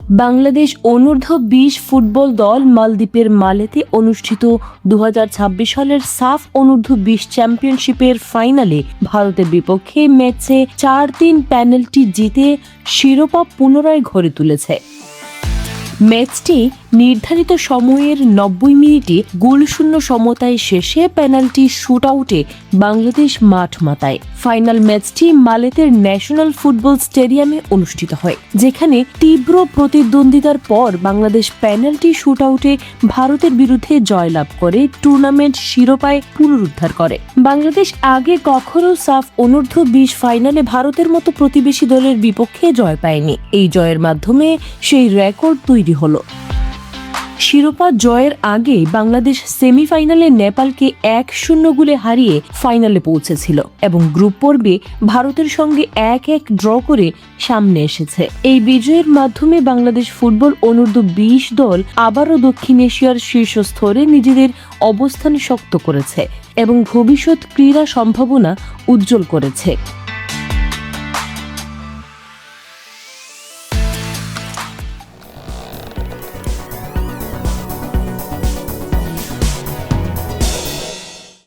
Bangladesh অনূর্ধ্ব-20 football দল মালদ্বীপের মালেতে অনুষ্ঠিত 2026 সালের সাফ অনূর্ধ্ব-20 চ্যাম্পিয়নশিপের ফাইনালে ভারতের বিপক্ষে ম্যাচে 4-3 পেনাল্টি জিতে শিরোপা পুনরায় ঘরে তুলেছে। ম্যাচটি নির্ধারিত সময়ের 90 মিনিটে গোলশূন্য সমতায় শেষে পেনাল্টি শুটআউটে বাংলাদেশ মাঠ মাতায়। ফাইনাল ম্যাচটি মালেতের ন্যাশনাল ফুটবল স্টেডিয়ামে অনুষ্ঠিত হয়, যেখানে তীব্র প্রতিদ্বন্দ্বিতার পর বাংলাদেশ পেনাল্টি শুটআউটে ভারতের বিরুদ্ধে জয়লাভ করে টুর্নামেন্ট শিরোপায় পুনরুদ্ধার করে। বাংলাদেশ আগে কখনো সাফ অনূর্ধ্ব-20 ফাইনালে ভারতের মতো প্রতিবেশী দলের বিপক্ষে জয় পায়নি। এই জয়ের মাধ্যমে সেই রেকর্ড তৈরি হলো। শিরোপা জয়ের আগে বাংলাদেশ সেমিফাইনালে নেপালকে 1-0 গোলে হারিয়ে ফাইনালে পৌঁছেছিল এবং গ্রুপ পর্বে ভারতের সঙ্গে 1-1 ড্র করে সামনে এসেছে। এই বিজয়ের মাধ্যমে বাংলাদেশ ফুটবল অনূর্ধ্ব-20 দল আবারও দক্ষিণ এশিয়ার শীর্ষ স্তরে নিজেদের অবস্থান শক্ত করেছে এবং ভবিষ্যৎ ক্রীড়া সম্ভাবনা উজ্জ্বল করেছে।